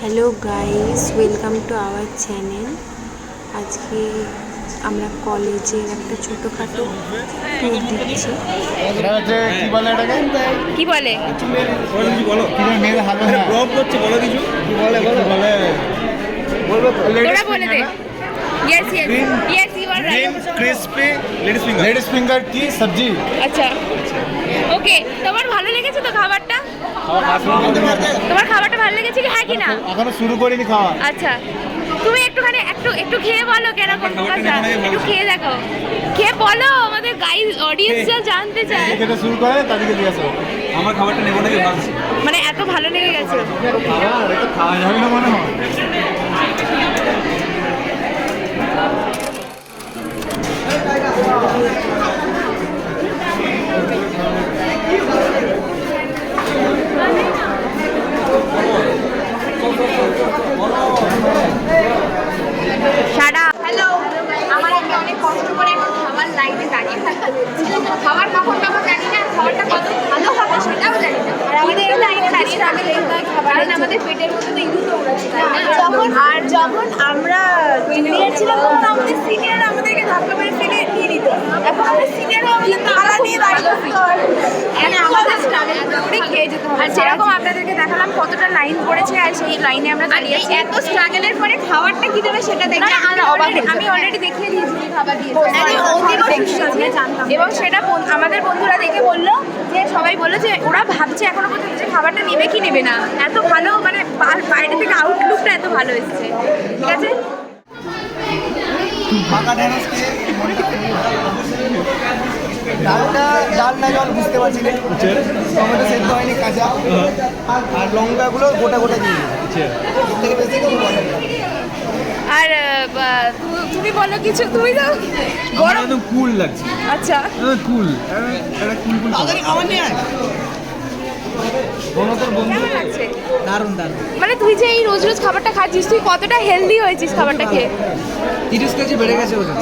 Hello guys, welcome to our channel. আজকে আমরা কলেজের একটা ছোটোখাটো ট্যুর দিচ্ছি। কি বলে তোরা বলে দে। Yes, yes. Yes, you are right. Crispy ladies finger কি সবজি। আচ্ছা, ওকে। তোমার ভালো লেগেছে তো খাবারটা? তোমার খাবারটা ভালো লেগেছে কি হ্যাঁ কি না? এখনো শুরু করিনি খাওয়া। আচ্ছা, তুমি একটুখানি একটু খেয়ে বলো কেরকম মজা। একটু খেয়ে দেখো, খেয়ে বলো, আমাদের গাইস অডিয়েন্সরা জানতে চায়। খেতে শুরু করে তাদেরকে দিয়ে আসো। আমার খাবারটা নেবো নাকি ভাবছি। মানে এত ভালো লেগে গেছে। খাবার এটা খাওয়া যাবে না মনে হয়। হ্যালো, আমার আগে অনেক কষ্ট করে এখন খাবার লাইনে দাঁড়িয়ে থাকা হচ্ছে। খাবার কখন পাবো জানি না, খাবারটা কত ভালো হবে সেটাও জানি না। আর আমাদের এই লাইনে দাঁড়িয়ে থাকলে কারণ আমাদের পেটের মধ্যে তো ইঁদুর দৌড়াচ্ছে, তাই না? যখন আমরা জুনিয়র ছিলাম তখন আমাদের সিনিয়ররা আমাদেরকে ধাক্কা মেরে ফেলে দিয়ে দিত। এখন আমাদের সিনিয়ররা আমাদের তালা নিয়ে দাঁড়িয়ে মানে আমাদের স্ট্রাগল করে খেয়ে যেতে হবে। আর যেরকম আপনাদেরকে দেখালাম কতটা লাইন পড়েছে, আর সেই লাইনে আমরা দাঁড়িয়ে আছি। এত স্ট্রাগলের পরে খাবারটা কি দেবে সেটা দেখে আমি অলরেডি দেখিয়ে দিয়েছি কি খাবার দিয়েছি এবং সেটা আমাদের বন্ধুরা দেখে বললো যে সবাই বললো যে ওরা ভাবছে এখনো পর্যন্ত যে খাবারটা নেবে কি নেবে না। এত ভালো মানে বাইরে থেকে আউটলুকটা এত ভালো এসেছে। ঠিক আছে, ডালটা ডাল না জল বুঝতে পারছি না। টমেটো সেদ্ধ হয়নি কাঁচা, আর লঙ্কাগুলো গোটা গোটা দিয়ে থেকে বেশি কিছু বলে না। আর তুমি বলো কিছু। তুমি তো গরম একদম কুল লাগছে। আচ্ছা, কুল এটা কুল কুল খাবার নিয়ে আয়। কেমন লাগছে? দারুণ দারুণ। মানে তুই যে এই রোজ রোজ খাবারটা খাচ্ছিস, তুই কতটা হেলদি হয়েছিস খাবারটা খেয়ে? 30 কেজি বেড়ে গেছে ওজন।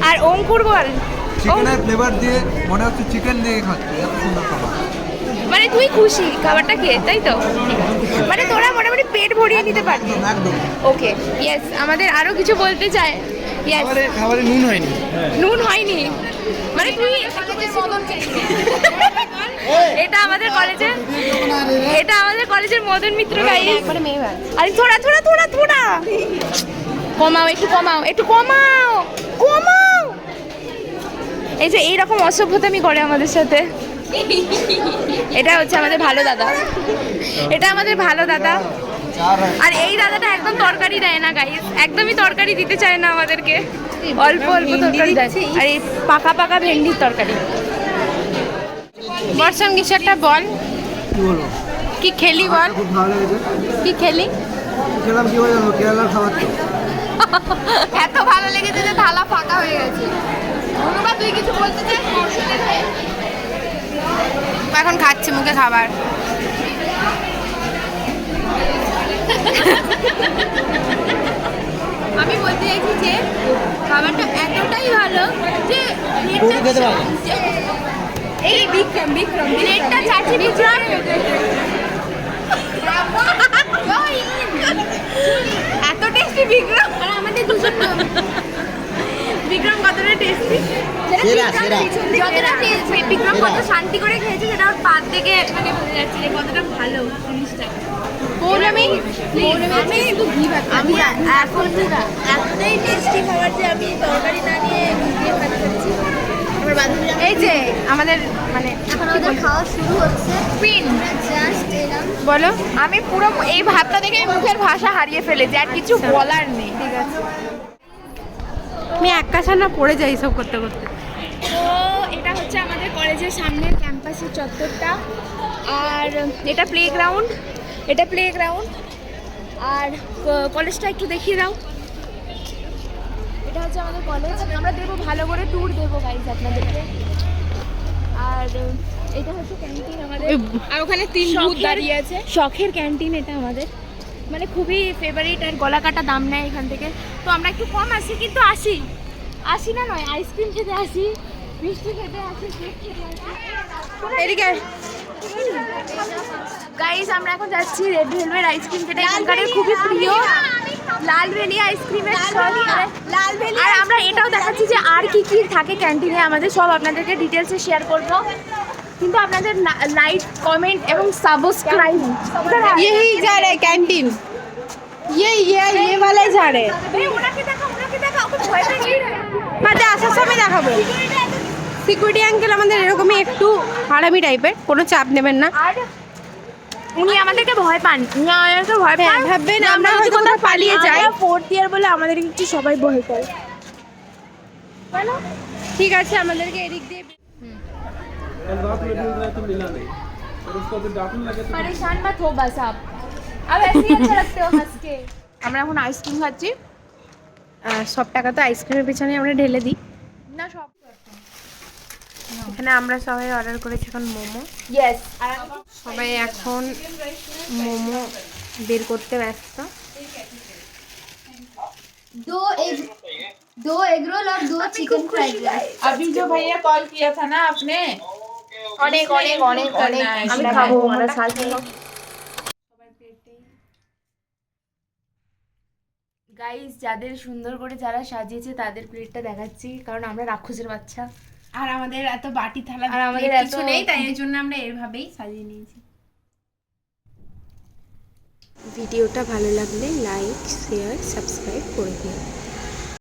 আর অঙ্কুর বল, চিকেনের ফ্লেভার দিয়ে মনে হচ্ছে চিকেন দিয়ে খাচ্ছে, এত সুন্দর খাবার। মানে তুই খুশি খাবারটা খেয়ে, তাই তো? মানে তোরা মোটামুটি পেট ভরিয়ে নিতে পারবি। একদম। ওকে, ইয়েস। আমাদের আরো কিছু বলতে চায়? ইয়েস। খাবারে নুন হয়নি। নুন হয়নি মানে তুই এটা আমাদের কলেজের মদন মিত্র গাইস। আরে থোড়া কমাও, একটু কমাও। এই যে এইরকম অসভ্যতামি করে আমাদের সাথে। এটা হচ্ছে আমাদের ভালো দাদা। আর এই দাদাটা একদম তরকারি দেয় না গাইস, একদমই তরকারি দিতে চায় না আমাদেরকে, অল্প তরকারি দেয়। আর এই পাকা ভেন্ডির তরকারি। বর্ষণ কিছু একটা বল, কি বলবো, কি খেলি বল, খুব ভালো লেগেছে। কি খেলি? খেলাম কি বলে জানো, কেরালার খাবার তো। এত ভালো লেগেছে যে থালা ফাঁকা হয়ে গেছে। অনুবা তুই কিছু বলতে চাস? এখন খাচ্ছে মুখে খাবার। আমি বলতে চাইছি যে খাবারটা এতটাই ভালো যে এই বিক্রম প্লেটটা চাচি বিক্রম এত টেস্টি বিক্রম। আর আমাদের দুজন বিক্রম কতটা টেস্টি, যতটা বিক্রম কত শান্তি করে খেয়েছে সেটা ওর পাত থেকে মানে বোঝা যাচ্ছে যে কতটা ভালো জিনিসটা। আমি এখন এতটাই টেস্টি খাবার যে আমি তরকারি না নিয়ে নিজে ভাত খাচ্ছি। এই যে আমাদের মানে এখন আমাদের খাওয়া শুরু হচ্ছে। জাস্ট এলাম। বলো, আমি পুরো এই ভাতটা দেখে মুখের ভাষা হারিয়ে ফেলেছি, আর কিছু বলার নেই। ঠিক আছে, আমি একাশানা পড়ে যাই সব করতে করতে। তো এটা হচ্ছে আমাদের কলেজের সামনের ক্যাম্পাসের চত্বরটা, আর এটা প্লেগ্রাউন্ড। আর কলেজটা একটু দেখিয়ে দাও। এটা হচ্ছে আমাদের কলেজ। আমরা দেবো ভালো করে ট্যুর দেবো গাইজ আপনাদেরকে। আর এটা হচ্ছে ক্যান্টিন আমাদের, আর ওখানে 3 ভূত দাঁড়িয়ে আছে। শখের ক্যান্টিন এটা আমাদের, মানে খুবই ফেভারিট। আর গলা কাটা দাম নেয় এখান থেকে। তো আমরা একটু কম আসি, কিন্তু আসি না নয়, আইসক্রিম খেতে আসি, মিষ্টি খেতে আসি, কেক খেতে আসি। এদিকে গাইস আমরা এখন যাচ্ছি রেড ভেলভেট আইসক্রিম, যেটা এখানকার খুবই প্রিয়। লালবেলি আইসক্রিমের শপ, আর আমরা এটাও দেখাচ্ছি যে আর কি কি থাকে ক্যান্টিনে আমাদের, সব আপনাদেরকে ডিটেলসে শেয়ার করব। কিন্তু আপনাদের লাইক, কমেন্ট এবং সাবস্ক্রাইব यही जा रहे कैंटीन, ये वाले जा रहे। ওনাকে দেখাও, খুব ভয় পেয়ে মাঝে আসার সময় দেখাবো। সিকিউরিটি আঙ্কেল আমাদের এরকমই একটু হারামি টাইপের, কোনো চাপ নেবেন না। আর উনি আমাদেরকে ভয় পান, উনি আমাদেরকে ভয় পান, ভাববেন যে আমরা হয়তো কোথাও পালিয়ে যাই। ফোর্থ ইয়ার বলে আমাদেরকে একটু সবাই ভয় করে। ঠিক আছে, আমাদেরকে এদিক দিয়ে रात में ढूंढ रहे तो मिला नहीं और उसको भी डांटने लगे तो परेशान मत हो बस आप, अब ऐसे ही अच्छा लगते हो हंस के। আমরা এখন আইসক্রিম খাচ্ছি। সব টাকা তো আইসক্রিমের পিছনে আমরা ঢেলে দিই। না সব এখানে আমরা সবাই অর্ডার করেছি এখন মোমো। ইয়েস, সবাই এখন মোমো বের করতে ব্যস্ত। दो एग रोल और 2 चिकन फ्राइड राइस। अभी जो भैया कॉल किया था ना आपने, অনেক অনেক অনেক অনেক আমি খাবো আমরা সাল গাইস, যাদের সুন্দর করে যারা সাজিয়েছে তাদের প্লেটটা দেখাচ্ছি, কারণ আমরা রাক্ষসের বাচ্চা। আর আমাদের এত বাটি থালা আর আমাদের plate এত- কিছু নেই, তাই এর জন্য আমরা এভাবেই সাজিয়ে নিয়েছি। ভিডিওটা ভালো লাগলে লাইক, শেয়ার, সাবস্ক্রাইব করে দিন।